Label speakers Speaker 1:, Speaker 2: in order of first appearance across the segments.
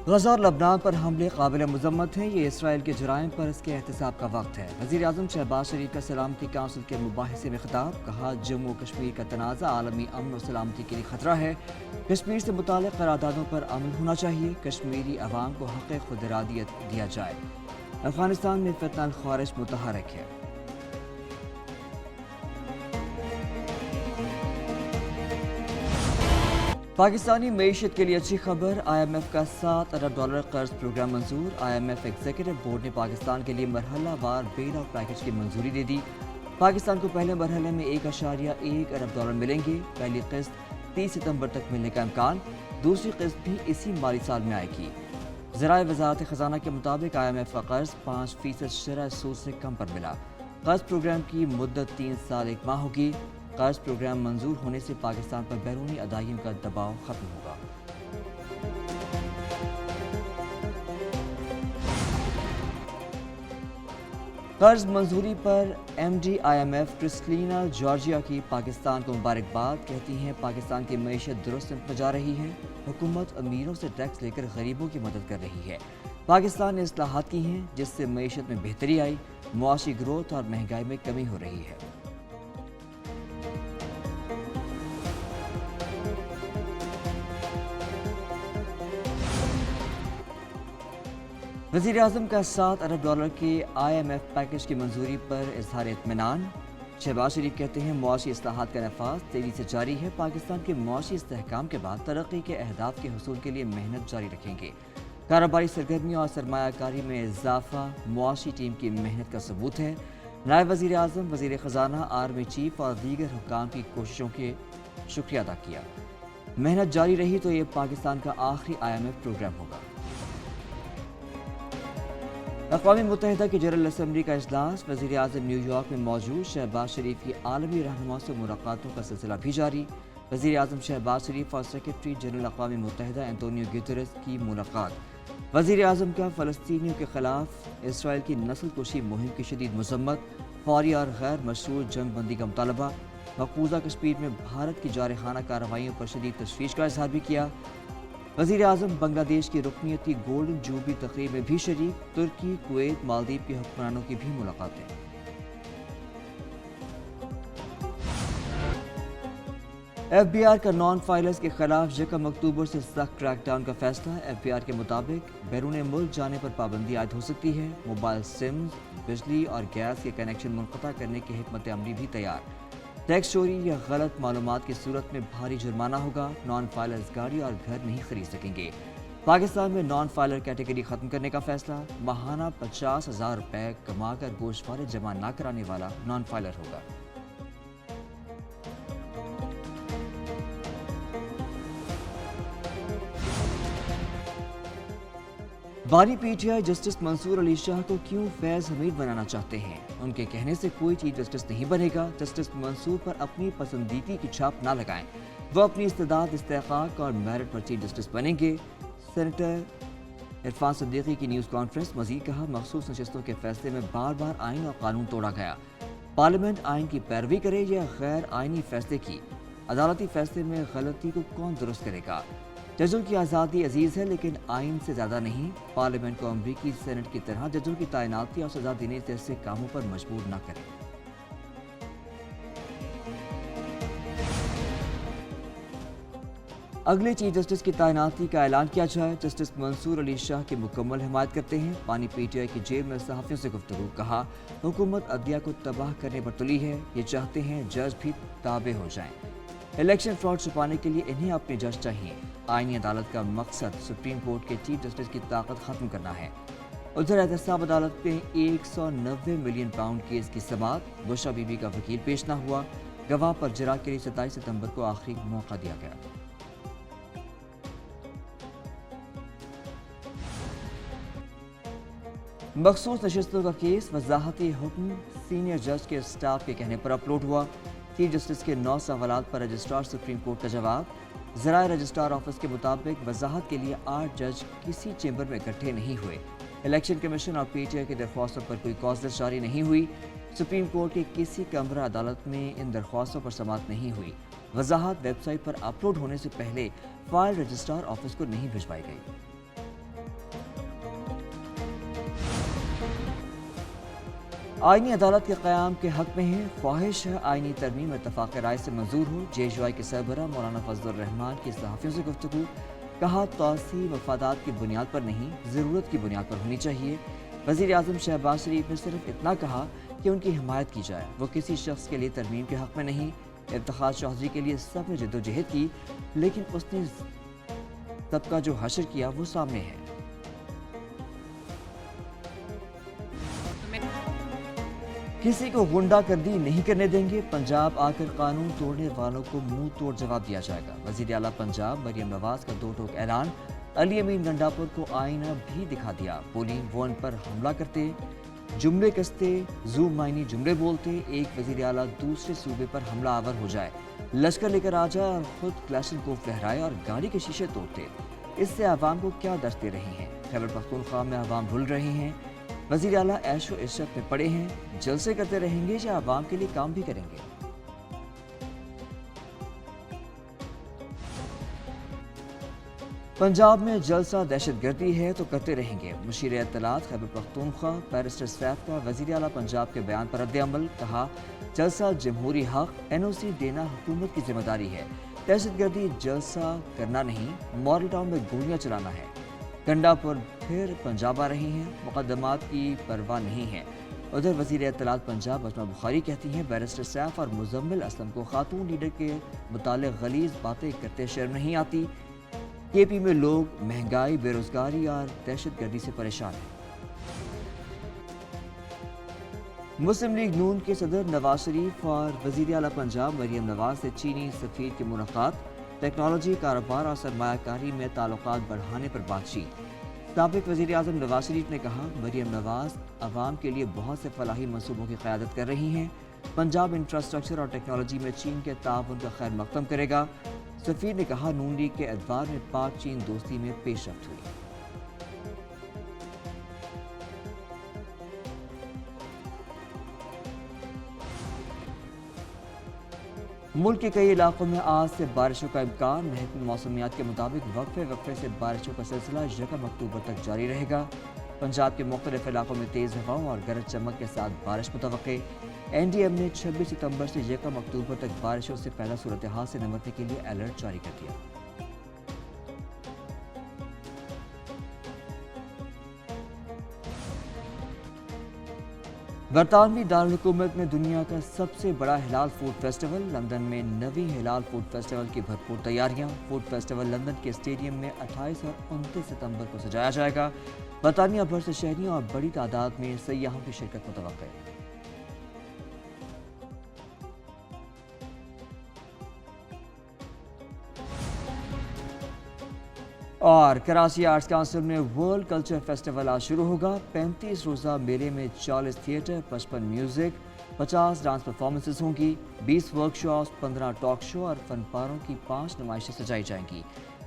Speaker 1: غزہ اور لبنان پر حملے قابل مذمت ہیں۔ یہ اسرائیل کے جرائم پر اس کے احتساب کا وقت ہے۔ وزیر اعظم شہباز شریف کا سلامتی کونسل کے مباحثے میں خطاب، کہا جموں و کشمیر کا تنازع عالمی امن و سلامتی کے لیے خطرہ ہے۔ کشمیر سے متعلق قراردادوں پر عمل ہونا چاہیے۔ کشمیری عوام کو حق خود ارادیت دیا جائے۔ افغانستان میں فتنہ الخوارج متحرک ہے۔ پاکستانی معیشت کے لیے اچھی خبر، آئی ایم ایف کا $7 ارب قرض پروگرام منظور۔ I M F executive board نے پاکستان کے لیے مرحلہ وار بیل آؤٹ پیکج کی منظوری دے دی۔ پاکستان کو پہلے مرحلے میں $1.1 ارب ملیں گے۔ پہلی قسط 30 ستمبر تک ملنے کا امکان، دوسری قسط بھی اسی مالی سال میں آئے گی۔ ذرائع وزارت خزانہ کے مطابق آئی ایم ایف کا قرض 5% شرح سود سے کم پر ملا۔ قرض پروگرام کی مدت 3 سال 1 ماہ ہوگی۔ قرض پروگرام منظور ہونے سے پاکستان پر بیرونی ادائیوں کا دباؤ ختم ہوگا۔ قرض منظوری پر M D I M F Kristalina Georgieva کی پاکستان کو مبارکباد، کہتی ہیں پاکستان کی معیشت درست سمت میں جا رہی ہے۔ حکومت امیروں سے ٹیکس لے کر غریبوں کی مدد کر رہی ہے۔ پاکستان نے اصلاحات کی ہیں جس سے معیشت میں بہتری آئی، معاشی گروتھ اور مہنگائی میں کمی ہو رہی ہے۔ وزیر اعظم کا $7 ارب کے آئی ایم ایف پیکج کی منظوری پر اظہار اطمینان۔ شہباز شریف کہتے ہیں معاشی اصلاحات کا نفاذ تیزی سے جاری ہے۔ پاکستان کے معاشی استحکام کے بعد ترقی کے اہداف کے حصول کے لیے محنت جاری رکھیں گے۔ کاروباری سرگرمیوں اور سرمایہ کاری میں اضافہ معاشی ٹیم کی محنت کا ثبوت ہے۔ نائب وزیر اعظم، وزیر خزانہ، آرمی چیف اور دیگر حکام کی کوششوں کے شکریہ ادا کیا۔ محنت جاری رہی تو یہ پاکستان کا آخری آئی ایم ایف پروگرام ہوگا۔ اقوام متحدہ کی جنرل اسمبلی کا اجلاس، وزیر اعظم نیو یارک میں موجود، شہباز شریف کی عالمی رہنماؤں سے ملاقاتوں کا سلسلہ بھی جاری۔ وزیر اعظم شہباز شریف اور سیکرٹری جنرل اقوام متحدہ اینٹونیو گیوتریس کی ملاقات۔ وزیر اعظم کا فلسطینیوں کے خلاف اسرائیل کی نسل کشی مہم کی شدید مذمت، فوری اور غیر مشروع جنگ بندی کا مطالبہ۔ مقبوضہ کشمیر میں بھارت کی جارحانہ کارروائیوں پر شدید تشویش کا اظہار بھی کیا۔ وزیر اعظم بنگلہ دیش کی رکنیتی گولڈن جوبلی تقریب میں بھی شریک۔ ترکی، کویت، مالدیپ کے حکمرانوں کی بھی ملاقاتیں۔ ایف بی آر کا نان فائلرز کے خلاف 1 اکتوبر سے سخت کریک ڈاؤن کا فیصلہ۔ ایف بی آر کے مطابق بیرون ملک جانے پر پابندی عائد ہو سکتی ہے۔ موبائل سمز، بجلی اور گیس کے کنیکشن منقطع کرنے کی حکمت عملی بھی تیار۔ ٹیکس چوری یا غلط معلومات کی صورت میں بھاری جرمانہ ہوگا۔ نان فائلرز گاڑی اور گھر نہیں خرید سکیں گے۔ پاکستان میں نان فائلر کیٹیگری ختم کرنے کا فیصلہ۔ ماہانہ 50,000 روپے کما کر گوشوارے جمع نہ کرانے والا نان فائلر ہوگا۔ بانی پی ٹی آئی جسٹس منصور علی شاہ کو کیوں فیض حمید بنانا چاہتے ہیں؟ ان کے کہنے سے کوئی چیف جسٹس نہیں بنے گا۔ جسٹس منصور پر اپنی پسندیدگی کی چھاپ نہ لگائیں، وہ اپنی استعداد، استحقاق اور میرٹ پر چیف جسٹس بنیں گے۔ سینیٹر عرفان صدیقی کی نیوز کانفرنس، مزید کہا مخصوص نشستوں کے فیصلے میں بار بار آئین اور قانون توڑا گیا۔ پارلیمنٹ آئین کی پیروی کرے یا غیر آئینی فیصلے کی، عدالتی فیصلے میں غلطی کو کون درست کرے گا؟ ججوں کی آزادی عزیز ہے لیکن آئین سے زیادہ نہیں۔ پارلیمنٹ کو امریکی سینٹ کی طرح ججوں کی تعیناتی اور سزا دینے جیسے کاموں پر مجبور نہ کرے۔ اگلے چیف جسٹس کی تعیناتی کا اعلان کیا جائے۔ جسٹس منصور علی شاہ کی مکمل حمایت کرتے ہیں۔ بانی پی ٹی آئی کی جیل میں صحافیوں سے گفتگو، کہا حکومت عدلیہ کو تباہ کرنے پر تلی ہے، یہ چاہتے ہیں جج بھی تابع ہو جائیں۔ الیکشن فراڈ چھپانے کے لیے انہیں اپنے جج چاہیے۔ آئینی عدالت کا مقصد سپریم کورٹ کے چیف جسٹس کی طاقت ختم کرنا ہے۔ ادھر احتساب عدالت میں 190 ملین پاؤنڈ کیس کی سماعت، بشرا بی بی کا وکیل پیش نہ ہوا۔ گواہ پر جرا کے لیے 27 ستمبر کو آخری موقع دیا گیا۔ مخصوص نشستوں کا کیس، وضاحتی حکم سینئر جج کے سٹاف کے کہنے پر اپلوڈ ہوا۔ چیف جسٹس کے 9 سوالات پر رجسٹرار سپریم کورٹ کا جواب۔ ذرائع رجسٹرار آفس کے مطابق وضاحت کے لیے 8 جج کسی چیمبر میں اکٹھے نہیں ہوئے۔ الیکشن کمیشن اور پی ٹی آئی کی درخواستوں پر کوئی کاز لسٹ جاری نہیں ہوئی۔ سپریم کورٹ کی کسی کمرہ عدالت میں ان درخواستوں پر سماعت نہیں ہوئی۔ وضاحت ویب سائٹ پر اپلوڈ ہونے سے پہلے فائل رجسٹرار آفس کو نہیں بھجوائی گئی۔ آئینی عدالت کے قیام کے حق میں ہیں، خواہش ہے آئینی ترمیم اتفاق رائے سے منظور ہو۔ JHY کے سربراہ مولانا فضل الرحمان کی صحافیوں سے گفتگو، کہا توسیع مفادات کی بنیاد پر نہیں، ضرورت کی بنیاد پر ہونی چاہیے۔ وزیر اعظم شہباز شریف نے صرف اتنا کہا کہ ان کی حمایت کی جائے، وہ کسی شخص کے لیے ترمیم کے حق میں نہیں۔ افتخار چودھری کے لیے سب نے جدوجہد کی، لیکن اس نے سب کا جو حشر کیا وہ سامنے ہے۔ کسی کو غنڈہ گردی نہیں کرنے دیں گے، پنجاب آ کر قانون توڑنے والوں کو منہ توڑ جواب دیا جائے گا۔ وزیر اعلیٰ پنجاب مریم نواز کا دو ٹوک اعلان، علی امین گنڈاپور کو آئینہ بھی دکھا دیا۔ پولنگ وان پر حملہ کرتے، جملے کستے، زو معنی جملے بولتے، ایک وزیر اعلیٰ دوسرے صوبے پر حملہ آور ہو جائے، لشکر لے کر آ جائے اور خود کلاشنکوف لہرائے اور گاڑی کے شیشے توڑتے۔ اس سے عوام کو کیا درس دے رہے ہیں؟ خیبر پختونخوا میں عوام بھول رہے ہیں، وزیر اعلیٰ عیش و عشرت میں پڑے ہیں، جلسے کرتے رہیں گے یا عوام کے لیے کام بھی کریں گے؟ پنجاب میں جلسہ دہشت گردی ہے تو کرتے رہیں گے، مشیر اطلاعات خیبر پختونخوا بیرسٹر سیف کا وزیر اعلیٰ پنجاب کے بیان پر رد عمل، کہا جلسہ جمہوری حق، NOC دینا حکومت کی ذمہ داری ہے، دہشت گردی جلسہ کرنا نہیں، ماڈل ٹاؤن میں گولیاں چلانا ہے۔ گنڈاپور پھر پنجاب آ رہی ہیں، مقدمات کی پرواہ نہیں ہے۔ ادھر وزیر اطلاعات پنجاب بسمہ بخاری کہتی ہیں بیرسٹر سیف اور مزمل اسلم کو خاتون لیڈر کے متعلق غلیظ باتیں کرتے شرم نہیں آتی۔ KP میں لوگ مہنگائی، بے روزگاری اور دہشت گردی سے پریشان ہیں۔ مسلم لیگ نون کے صدر نواز شریف اور وزیر اعلیٰ پنجاب مریم نواز سے چینی سفیر کی ملاقات، ٹیکنالوجی، کاروبار اور سرمایہ کاری میں تعلقات بڑھانے پر بات چیت۔ سابق وزیر اعظم نواز شریف نے کہا مریم نواز عوام کے لیے بہت سے فلاحی منصوبوں کی قیادت کر رہی ہیں، پنجاب انفراسٹرکچر اور ٹیکنالوجی میں چین کے تعاون کا خیر مقدم کرے گا۔ سفیر نے کہا نون لیگ کے ادوار میں پاک چین دوستی میں پیش رفت ہوئی۔ ملک کے کئی علاقوں میں آج سے بارشوں کا امکان، محکمہ موسمیات کے مطابق وقفے وقفے سے بارشوں کا سلسلہ 1 اکتوبر تک جاری رہے گا۔ پنجاب کے مختلف علاقوں میں تیز ہواؤں اور گرج چمک کے ساتھ بارش متوقع۔ NDM نے 26 ستمبر سے 1 اکتوبر تک بارشوں سے پیدا صورتحال سے نمٹنے کے لیے الرٹ جاری کر دیا۔ برطانوی دارالحکومت میں دنیا کا سب سے بڑا ہلال فوڈ فیسٹیول، لندن میں 9ویں ہلال فوڈ فیسٹیول کی بھرپور تیاریاں۔ فوڈ فیسٹیول لندن کے اسٹیڈیم میں 28 اور 29 ستمبر کو سجایا جائے گا۔ برطانیہ بھر سے شہریوں اور بڑی تعداد میں سیاحوں کی شرکت متوقع ہے۔ اور کراچی آرٹس کونسل میں ورلڈ کلچر فیسٹیول آج شروع ہوگا۔ 35 روزہ میلے میں 40 تھیٹر، 55 میوزک، 50 ڈانس پرفارمنسز ہوں گی، 20 ورک شاپس، 15 ٹاک شو اور فن پاروں کی 5 نمائشیں سجائی جائیں گی۔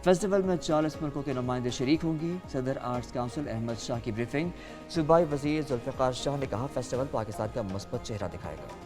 Speaker 1: فیسٹیول میں 40 ملکوں کے نمائندے شریک ہوں گے۔ صدر آرٹس کونسل احمد شاہ کی بریفنگ، صوبائی وزیر ذوالفقار شاہ نے کہا فیسٹیول پاکستان کا مثبت چہرہ دکھائے گا۔